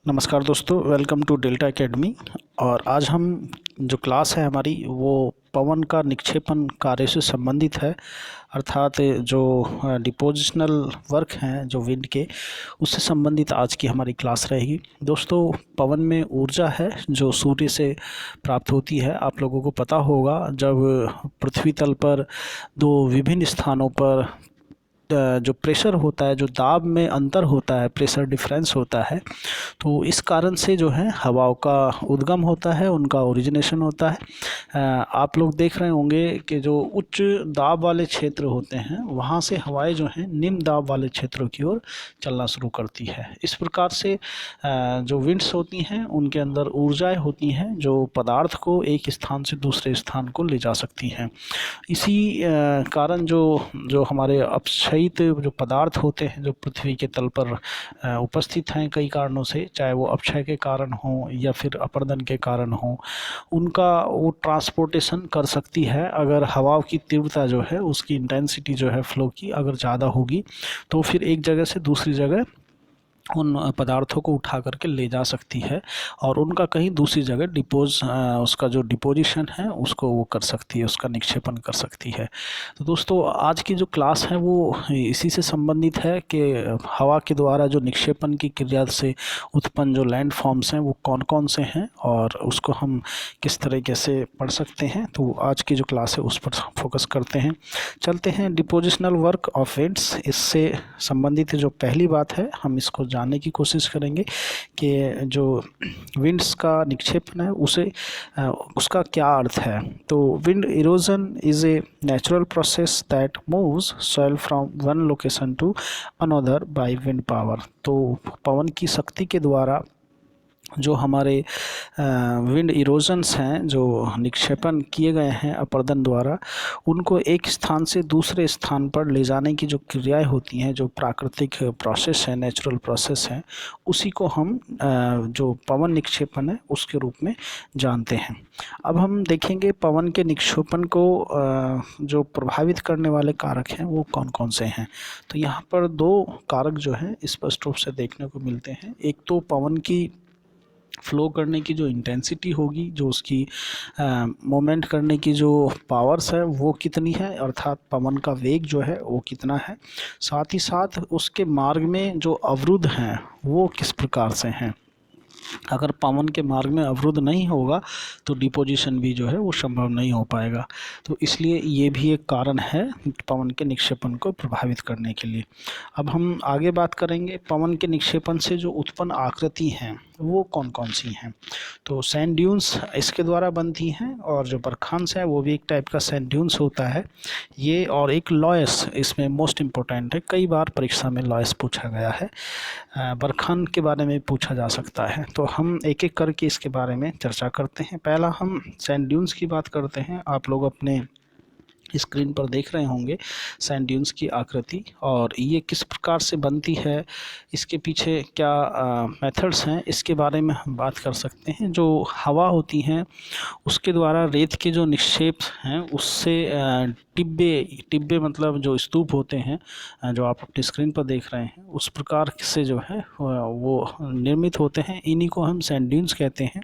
नमस्कार दोस्तों, welcome to delta academy. और आज हम जो क्लास है हमारी वो पवन का निक्षेपण कार्य से संबंधित है। अर्थात जो डिपोजिशनल वर्क हैं जो विंड के, उससे संबंधित आज की हमारी क्लास रहेगी। दोस्तों, पवन में ऊर्जा है जो सूर्य से प्राप्त होती है। आप लोगों को पता होगा, जब पृथ्वी तल पर दो विभिन्न स्थानों पर जो प्रेशर होता है, जो दाब में अंतर होता है, प्रेशर डिफरेंस होता है, तो इस कारण से जो है हवाओं का उद्गम होता है, उनका ओरिजिनेशन होता है। आप लोग देख रहे होंगे कि जो उच्च दाब वाले क्षेत्र होते हैं वहाँ से हवाएं जो हैं निम्न दाब वाले क्षेत्रों की ओर चलना शुरू करती है। इस प्रकार से जो विंड्स होती हैं उनके अंदर ऊर्जाएं होती हैं जो पदार्थ को एक स्थान से दूसरे स्थान को ले जा सकती हैं। इसी कारण जो जो हमारे अपक्षयित जो पदार्थ होते हैं जो पृथ्वी के तल पर उपस्थित हैं कई कारणों से, चाहे वो अपक्षय के कारण हो या फिर अपर्दन के कारण हो, उनका वो ट्रांसपोर्टेशन कर सकती है। अगर हवाओं की तीव्रता जो है, उसकी इंटेंसिटी जो है फ्लो की अगर ज़्यादा होगी, तो फिर एक जगह से दूसरी जगह उन पदार्थों को उठा करके ले जा सकती है और उनका कहीं दूसरी जगह उसका जो डिपोजिशन है उसको वो कर सकती है, उसका निक्षेपण कर सकती है। तो दोस्तों, आज की जो क्लास है वो इसी से संबंधित है कि हवा के द्वारा जो निक्षेपण की क्रिया से उत्पन्न जो लैंड फॉर्म्स हैं वो कौन कौन से हैं और उसको हम किस तरीके से पढ़ सकते हैं। तो आज की जो क्लास है उस पर फोकस करते हैं। चलते हैं डिपोजिशनल वर्क ऑफ विंड्स। इससे संबंधित जो पहली बात है, हम इसको जानने की कोशिश करेंगे कि जो विंड्स का निक्षेपण है उसका क्या अर्थ है। तो wind erosion is a natural process that moves soil from one location to another by wind power. तो पवन की शक्ति के द्वारा जो हमारे विंड इरोजन्स हैं, जो निक्षेपण किए गए हैं अपर्दन द्वारा, उनको एक स्थान से दूसरे स्थान पर ले जाने की जो क्रियाएं होती हैं, जो प्राकृतिक प्रोसेस है, नेचुरल प्रोसेस है, उसी को हम जो पवन निक्षेपण है उसके रूप में जानते हैं। अब हम देखेंगे पवन के निक्षेपण को जो प्रभावित करने वाले कारक हैं वो कौन कौन से हैं। तो यहाँ पर दो कारक जो हैं स्पष्ट रूप से देखने को मिलते हैं। एक तो पवन की फ्लो करने की जो इंटेंसिटी होगी, जो उसकी मोमेंट करने की जो पावर्स है वो कितनी है, अर्थात पवन का वेग जो है वो कितना है। साथ ही साथ उसके मार्ग में जो अवरुद्ध हैं वो किस प्रकार से हैं। अगर पवन के मार्ग में अवरुद्ध नहीं होगा तो डिपोजिशन भी जो है वो संभव नहीं हो पाएगा। तो इसलिए ये भी एक कारण है पवन के निक्षेपण को प्रभावित करने के लिए। अब हम आगे बात करेंगे पवन के निक्षेपण से जो उत्पन्न आकृति हैं वो कौन कौन सी हैं। तो सैंड ड्यून्स इसके द्वारा बनती हैं, और जो बरखांस है वो भी एक टाइप का सैंड ड्यून्स होता है ये। और एक लॉयस इसमें मोस्ट इम्पोर्टेंट है, कई बार परीक्षा में लॉयस पूछा गया है, बरखान के बारे में पूछा जा सकता है। तो हम एक एक करके इसके बारे में चर्चा करते हैं। पहला हम सैंड ड्यून्स की बात करते हैं। आप लोग अपने स्क्रीन पर देख रहे होंगे सैंड ड्यून्स की आकृति, और ये किस प्रकार से बनती है, इसके पीछे क्या मेथड्स हैं, इसके बारे में हम बात कर सकते हैं। जो हवा होती हैं उसके द्वारा रेत के जो निक्षेप हैं उससे टिब्बे मतलब जो स्तूप होते हैं जो आप अपनी स्क्रीन पर देख रहे हैं, उस प्रकार से जो है वो निर्मित होते हैं। इन्हीं को हम सैंड ड्यून्स कहते हैं।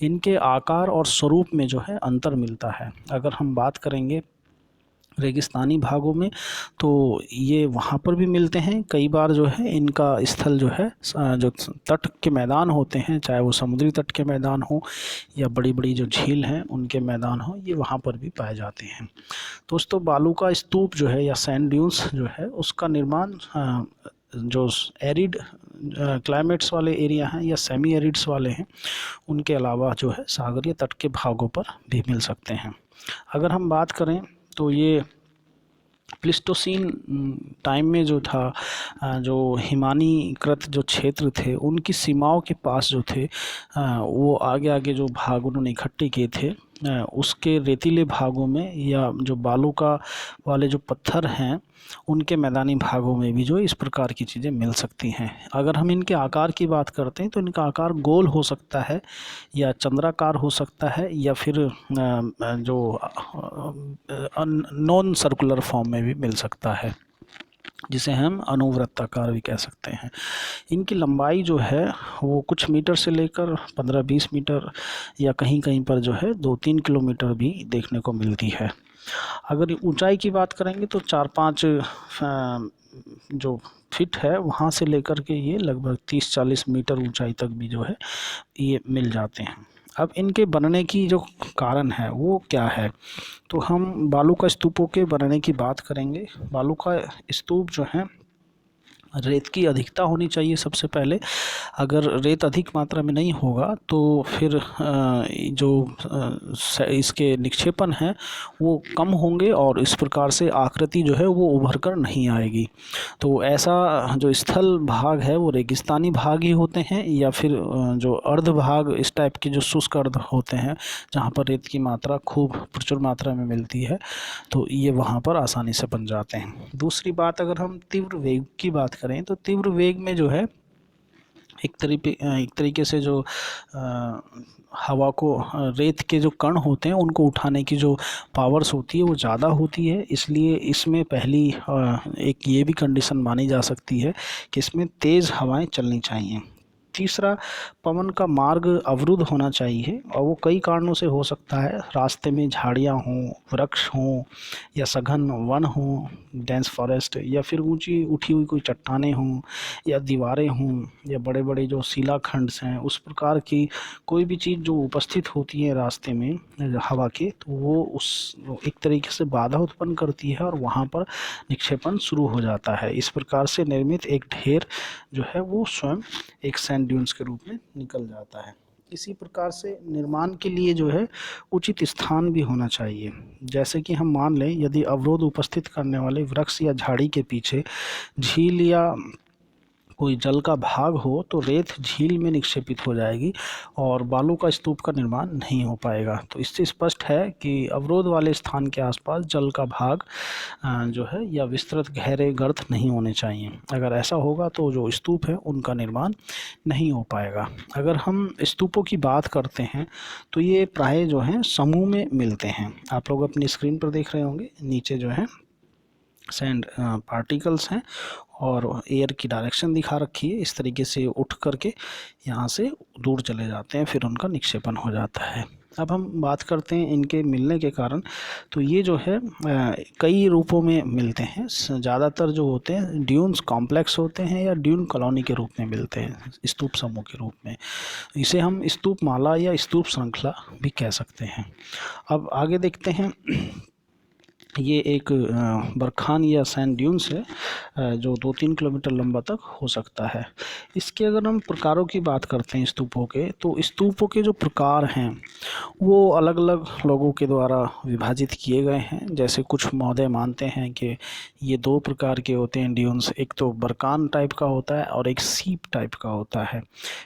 इनके आकार और स्वरूप में जो है अंतर मिलता है। अगर हम बात करेंगे रेगिस्तानी भागों में तो ये वहाँ पर भी मिलते हैं। कई बार जो है इनका स्थल जो है जो तट के मैदान होते हैं, चाहे वो समुद्री तट के मैदान हो या बड़ी बड़ी जो झील हैं उनके मैदान हो, ये वहाँ पर भी पाए जाते हैं। दोस्तों, बालू का स्तूप जो है या सैंड ड्यून्स जो है उसका निर्माण जो एरिड क्लाइमेट्स वाले एरिया हैं या सेमी एरिड्स वाले हैं उनके अलावा जो है सागरीय तट के भागों पर भी मिल सकते हैं। अगर हम बात करें तो ये प्लिस्टोसीन टाइम में जो था, जो हिमानीकृत जो क्षेत्र थे उनकी सीमाओं के पास जो थे वो आगे आगे जो भाग उन्होंने इकट्ठे किए थे, उसके रेतीले भागों में या जो बालू का वाले जो पत्थर हैं उनके मैदानी भागों में भी जो इस प्रकार की चीज़ें मिल सकती हैं। अगर हम इनके आकार की बात करते हैं तो इनका आकार गोल हो सकता है या चंद्राकार हो सकता है या फिर जो नॉन सर्कुलर फॉर्म में भी मिल सकता है। जिसे हम अनुवृत्ताकार भी कह सकते हैं। इनकी लंबाई जो है वो कुछ मीटर से लेकर 15-20 मीटर या कहीं कहीं पर जो है 2-3 किलोमीटर भी देखने को मिलती है। अगर ऊंचाई की बात करेंगे तो 4-5 जो फिट है वहाँ से लेकर के ये लगभग 30-40 मीटर ऊंचाई तक भी जो है ये मिल जाते हैं। अब इनके बनने की जो कारण है वो क्या है, तो हम बालू का स्तूपों के बनने की बात करेंगे। बालू का स्तूप जो है रेत की अधिकता होनी चाहिए सबसे पहले। अगर रेत अधिक मात्रा में नहीं होगा तो फिर जो इसके निक्षेपण हैं वो कम होंगे और इस प्रकार से आकृति जो है वो उभर कर नहीं आएगी। तो ऐसा जो स्थल भाग है वो रेगिस्तानी भाग ही होते हैं या फिर जो अर्ध भाग इस टाइप के जो शुष्क अर्ध होते हैं जहाँ पर रेत की मात्रा खूब प्रचुर मात्रा में मिलती है, तो ये वहाँ पर आसानी से बन जाते हैं। दूसरी बात, अगर हम तीव्र वेग की बात करें तो तीव्र वेग में जो है एक तरीके से जो हवा को रेत के जो कण होते हैं उनको उठाने की जो पावर्स होती है वो ज़्यादा होती है, इसलिए इसमें पहली एक ये भी कंडीशन मानी जा सकती है कि इसमें तेज़ हवाएं चलनी चाहिए। तीसरा, पवन का मार्ग अवरुद्ध होना चाहिए और वो कई कारणों से हो सकता है। रास्ते में झाड़ियाँ हों, वृक्ष हों या सघन वन हों, डेंस फॉरेस्ट, या फिर ऊंची उठी हुई कोई चट्टानें हों या दीवारें हों या बड़े बड़े जो शिलाखंड हैं, उस प्रकार की कोई भी चीज़ जो उपस्थित होती है रास्ते में हवा के, तो वो उस एक तरीके से बाधा उत्पन्न करती है और वहाँ पर निक्षेपण शुरू हो जाता है। इस प्रकार से निर्मित एक ढेर जो है वो स्वयं एक सैंड ड्यून्स के रूप में निकल जाता है। इसी प्रकार से निर्माण के लिए जो है उचित स्थान भी होना चाहिए। जैसे कि हम मान लें यदि अवरोध उपस्थित करने वाले वृक्ष या झाड़ी के पीछे झील या कोई जल का भाग हो तो रेत झील में निक्षेपित हो जाएगी और बालू का स्तूप का निर्माण नहीं हो पाएगा। तो इससे स्पष्ट है कि अवरोध वाले स्थान के आसपास जल का भाग जो है या विस्तृत गहरे गर्त नहीं होने चाहिए। अगर ऐसा होगा तो जो स्तूप है उनका निर्माण नहीं हो पाएगा। अगर हम स्तूपों की बात करते हैं तो ये प्राय जो हैं समूह में मिलते हैं। आप लोग अपनी स्क्रीन पर देख रहे होंगे, नीचे जो है सैंड पार्टिकल्स हैं और एयर की डायरेक्शन दिखा रखी है। इस तरीके से उठ करके यहाँ से दूर चले जाते हैं, फिर उनका निक्षेपण हो जाता है। अब हम बात करते हैं इनके मिलने के कारण। तो ये जो है कई रूपों में मिलते हैं। ज़्यादातर जो होते हैं ड्यून्स कॉम्प्लेक्स होते हैं या ड्यून कॉलोनी के रूप में मिलते हैं, स्तूप समूह के रूप में। इसे हम स्तूप माला या स्तूप श्रृंखला भी कह सकते हैं। अब आगे देखते हैं। ये एक बरखान या सैंड ड्यून्स है जो 2-3 किलोमीटर लंबा तक हो सकता है। इसके अगर हम प्रकारों की बात करते हैं स्तूपों के, तो स्तूपों के जो प्रकार हैं वो अलग अलग लोगों के द्वारा विभाजित किए गए हैं। जैसे कुछ महोदय मानते हैं कि ये 2 प्रकार के होते हैं ड्यून्स, एक तो बरकान टाइप का होता है और एक सीप टाइप का होता है।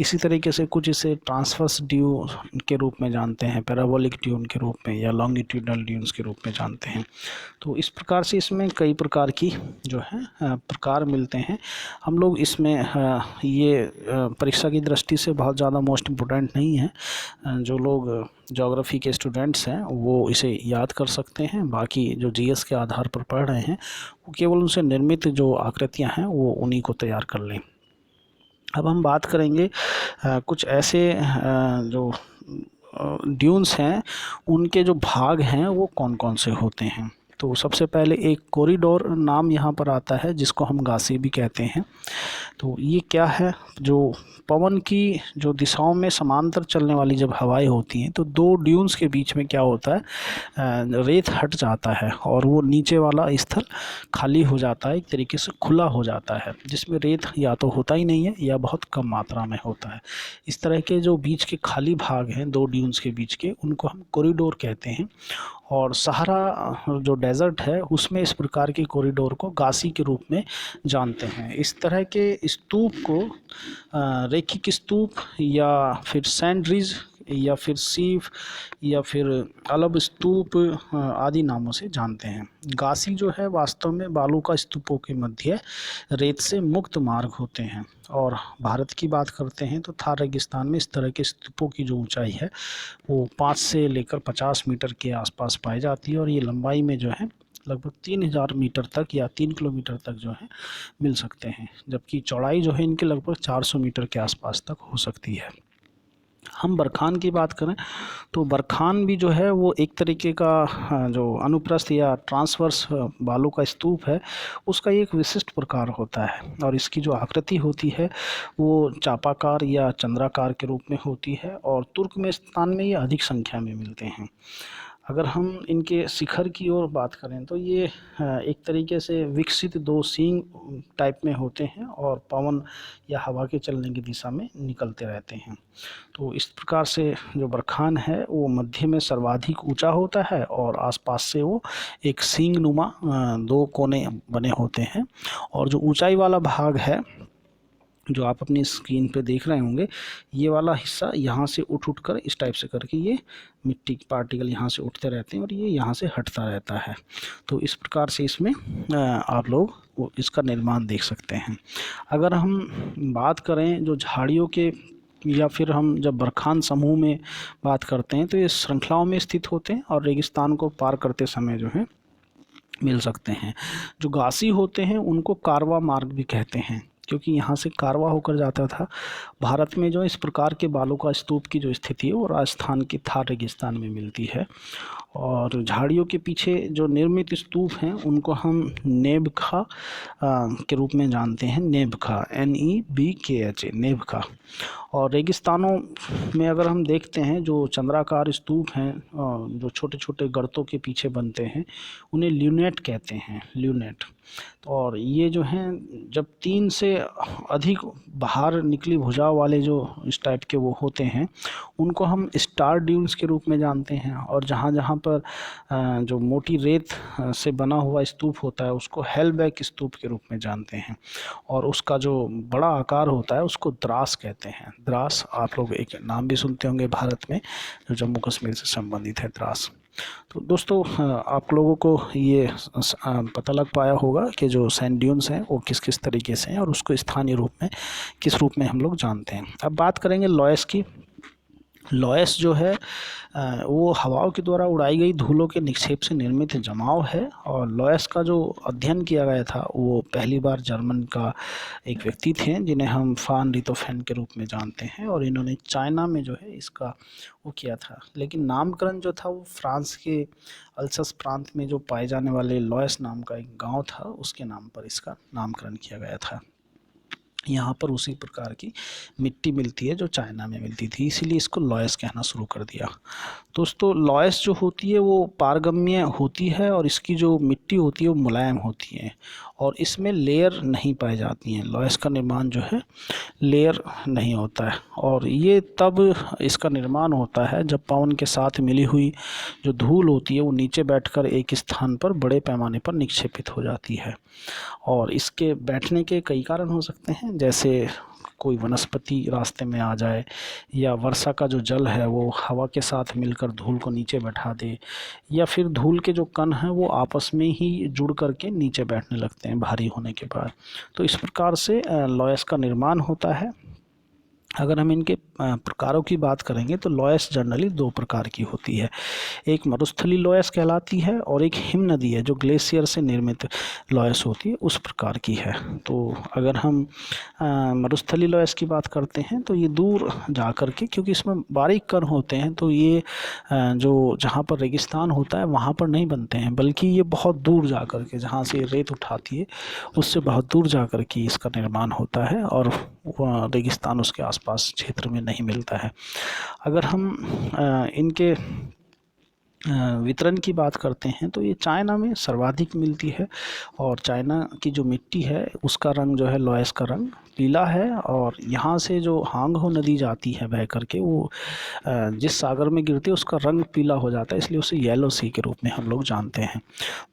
इसी तरीके से कुछ इसे ट्रांसवर्स ड्यून के रूप में जानते हैं, पैराबोलिक ड्यून के रूप में या लॉन्गिट्यूडनल ड्यून्स के रूप में जानते हैं। तो इस प्रकार से इसमें कई प्रकार की जो है प्रकार मिलते हैं। हम लोग इसमें ये परीक्षा की दृष्टि से बहुत ज़्यादा मोस्ट इम्पोर्टेंट नहीं है। जो लोग ज्योग्राफी के स्टूडेंट्स हैं वो इसे याद कर सकते हैं, बाकी जो जीएस के आधार पर पढ़ रहे हैं वो केवल उनसे निर्मित जो आकृतियां हैं वो उन्हीं को तैयार कर लें। अब हम बात करेंगे कुछ ऐसे जो ड्यून्स हैं उनके जो भाग हैं वो कौन कौन से होते हैं। तो सबसे पहले एक कॉरिडोर नाम यहाँ पर आता है जिसको हम गासी भी कहते हैं। तो ये क्या है, जो पवन की जो दिशाओं में समांतर चलने वाली जब हवाएं होती हैं तो 2 ड्यून्स के बीच में क्या होता है, रेत हट जाता है और वो नीचे वाला स्थल खाली हो जाता है, एक तरीके से खुला हो जाता है, जिसमें रेत या तो होता ही नहीं है या बहुत कम मात्रा में होता है। इस तरह के जो बीच के खाली भाग हैं 2 ड्यून्स के बीच के, उनको हम कॉरिडोर कहते हैं। और सहारा जो डेजर्ट है उसमें इस प्रकार के कॉरिडोर को गासी के रूप में जानते हैं। इस तरह के स्तूप को रेखिक स्तूप या फिर सैंड रिज या फिर सीफ या फिर अलब स्तूप आदि नामों से जानते हैं। गासी जो है वास्तव में बालू का स्तूपों के मध्य रेत से मुक्त मार्ग होते हैं। और भारत की बात करते हैं तो थार रेगिस्तान में इस तरह के स्तूपों की जो ऊंचाई है वो 5 से लेकर 50 मीटर के आसपास पाई जाती है और ये लंबाई में जो है लगभग 3000 मीटर तक या 3 किलोमीटर तक जो है मिल सकते हैं, जबकि चौड़ाई जो है इनकी लगभग 400 मीटर के आसपास तक हो सकती है। हम बरखान की बात करें तो बरखान भी जो है वो एक तरीके का जो अनुप्रस्थ या ट्रांसवर्स बालू का स्तूप है, उसका एक विशिष्ट प्रकार होता है और इसकी जो आकृति होती है वो चापाकार या चंद्राकार के रूप में होती है और तुर्कमेनिस्तान में ये अधिक संख्या में मिलते हैं। अगर हम इनके शिखर की ओर बात करें तो ये एक तरीके से विकसित 2 सींग टाइप में होते हैं और पवन या हवा के चलने की दिशा में निकलते रहते हैं। तो इस प्रकार से जो बरखान है वो मध्य में सर्वाधिक ऊंचा होता है और आसपास से वो एक सींग नुमा 2 कोने बने होते हैं और जो ऊंचाई वाला भाग है जो आप अपनी स्क्रीन पे देख रहे होंगे, ये वाला हिस्सा यहाँ से उठ कर इस टाइप से करके ये मिट्टी के पार्टिकल यहाँ से उठते रहते हैं और ये यहाँ से हटता रहता है। तो इस प्रकार से इसमें आप लोग इसका निर्माण देख सकते हैं। अगर हम बात करें जो झाड़ियों के या फिर हम जब बरखान समूह में बात करते हैं तो ये श्रृंखलाओं में स्थित होते हैं और रेगिस्तान को पार करते समय जो है मिल सकते हैं। जो घासी होते हैं उनको कारवा मार्ग भी कहते हैं, क्योंकि यहाँ से कारवा होकर जाता था। भारत में जो इस प्रकार के बालू का स्तूप की जो स्थिति है वो राजस्थान के थार रेगिस्तान में मिलती है। और झाड़ियों के पीछे जो निर्मित स्तूप हैं उनको हम नेबखा के रूप में जानते हैं। नेबखा NEBKHA नेबखा। और रेगिस्तानों में अगर हम देखते हैं जो चंद्राकार स्तूप हैं जो छोटे छोटे गर्तों के पीछे बनते हैं उन्हें ल्यूनेट कहते हैं, ल्यूनेट। और ये जो हैं जब 3 से अधिक बाहर निकली भुजाओं वाले जो इस टाइप के वो होते हैं उनको हम स्टार ड्यून्स के रूप में जानते हैं। और जहाँ जहाँ पर जो मोटी रेत से बना हुआ स्तूप होता है उसको हेलबैक स्तूप के रूप में जानते हैं। और उसका जो बड़ा आकार होता है उसको द्रास कहते हैं। द्रास आप लोग एक नाम भी सुनते होंगे भारत में, जो जम्मू कश्मीर से संबंधित है, द्रास। तो दोस्तों आप लोगों को ये पता लग पाया होगा कि जो सैंड ड्यून्स हैं वो किस किस तरीके से हैं और उसको स्थानीय रूप में किस रूप में हम लोग जानते हैं। अब बात करेंगे लॉयस की। लॉयस जो है वो हवाओं के द्वारा उड़ाई गई धूलों के निक्षेप से निर्मित जमाव है। और लॉयस का जो अध्ययन किया गया था वो पहली बार जर्मन का एक व्यक्ति थे जिन्हें हम फान रितोफेन के रूप में जानते हैं। और इन्होंने चाइना में जो है इसका वो किया था, लेकिन नामकरण जो था वो फ्रांस के अल्सस प्रांत में जो पाए जाने वाले लॉयस नाम का एक गाँव था उसके नाम पर इसका नामकरण किया गया था। यहाँ पर उसी प्रकार की मिट्टी मिलती है जो चाइना में मिलती थी, इसीलिए इसको लॉयस कहना शुरू कर दिया। दोस्तों लॉयस जो होती है वो पारगम्य होती है और इसकी जो मिट्टी होती है वो मुलायम होती है और इसमें लेयर नहीं पाई जाती हैं। लॉयस का निर्माण जो है लेयर नहीं होता है और ये तब इसका निर्माण होता है जब पवन के साथ मिली हुई जो धूल होती है वो नीचे बैठकर एक स्थान पर बड़े पैमाने पर निक्षेपित हो जाती है। और इसके बैठने के कई कारण हो सकते हैं, जैसे कोई वनस्पति रास्ते में आ जाए या वर्षा का जो जल है वो हवा के साथ मिलकर धूल को नीचे बैठा दे, या फिर धूल के जो कण हैं वो आपस में ही जुड़ करके नीचे बैठने लगते हैं भारी होने के बाद। तो इस प्रकार से लॉयस का निर्माण होता है। अगर हम इनके प्रकारों की बात करेंगे तो लॉयस जनरली 2 प्रकार की होती है। एक मरुस्थली लॉयस कहलाती है और एक हिम नदी है जो ग्लेशियर से निर्मित लॉयस होती है, उस प्रकार की है। तो अगर हम मरुस्थली लॉयस की बात करते हैं तो ये दूर जा कर के, क्योंकि इसमें बारीक कण होते हैं तो ये जो जहाँ पर रेगिस्तान होता है वहाँ पर नहीं बनते हैं, बल्कि ये बहुत दूर जा कर के जहाँ से रेत उठाती है उससे बहुत दूर जा कर के इसका निर्माण होता है और रेगिस्तान उसके आसपास क्षेत्र में नहीं मिलता है। अगर हम इनके वितरण की बात करते हैं तो ये चाइना में सर्वाधिक मिलती है और चाइना की जो मिट्टी है उसका रंग जो है लॉयस का रंग पीला है। और यहाँ से जो हांगहो नदी जाती है बह करके वो जिस सागर में गिरती है उसका रंग पीला हो जाता है, इसलिए उसे येलो सी के रूप में हम लोग जानते हैं।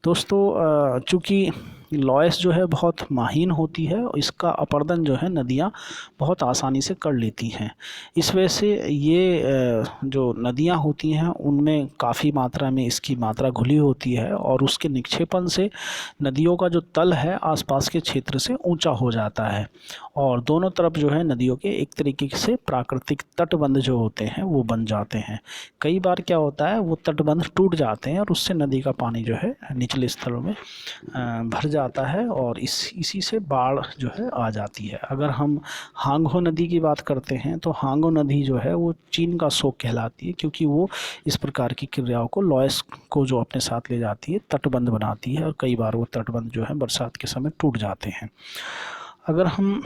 दोस्तों चूँकि लॉयस जो है बहुत महीन होती है और इसका अपर्दन जो है नदियाँ बहुत आसानी से कर लेती हैं। इस वजह से ये जो नदियाँ होती हैं उनमें काफ़ी मात्रा में इसकी मात्रा घुली होती है और उसके निक्षेपण से नदियों का जो तल है आसपास के क्षेत्र से ऊंचा हो जाता है और दोनों तरफ जो है नदियों के एक तरीके से प्राकृतिक तटबंध जो होते हैं वो बन जाते हैं। कई बार क्या होता है वो तटबंध टूट जाते हैं और उससे नदी का पानी जो है निचले स्थलों में भर जाता है और इसी से बाढ़ जो है आ जाती है। अगर हम हांगहो नदी की बात करते हैं तो हांगो नदी जो है वो चीन का शोक कहलाती है, क्योंकि वो इस प्रकार की क्रियाओं को लॉयस को जो अपने साथ ले जाती है तटबंध बनाती है और कई बार वो तटबंध जो है बरसात के समय टूट जाते हैं। अगर हम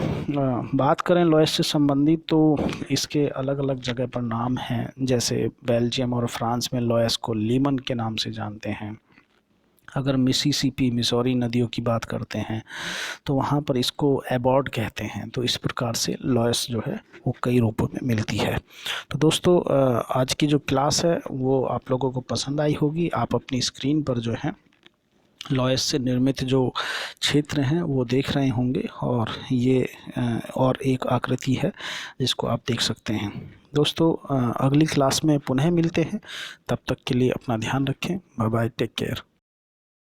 बात करें लॉयस से संबंधित तो इसके अलग अलग जगह पर नाम हैं, जैसे बेल्जियम और फ्रांस में लॉयस को लीमन के नाम से जानते हैं। अगर मिसिसिपी मिसौरी नदियों की बात करते हैं तो वहाँ पर इसको एबॉर्ड कहते हैं। तो इस प्रकार से लॉयस जो है वो कई रूपों में मिलती है। तो दोस्तों आज की जो क्लास है वो आप लोगों को पसंद आई होगी। आप अपनी स्क्रीन पर जो है लॉयस से निर्मित जो क्षेत्र हैं वो देख रहे होंगे और ये और एक आकृति है जिसको आप देख सकते हैं। दोस्तों अगली क्लास में पुनः मिलते हैं, तब तक के लिए अपना ध्यान रखें। Bye bye, take care.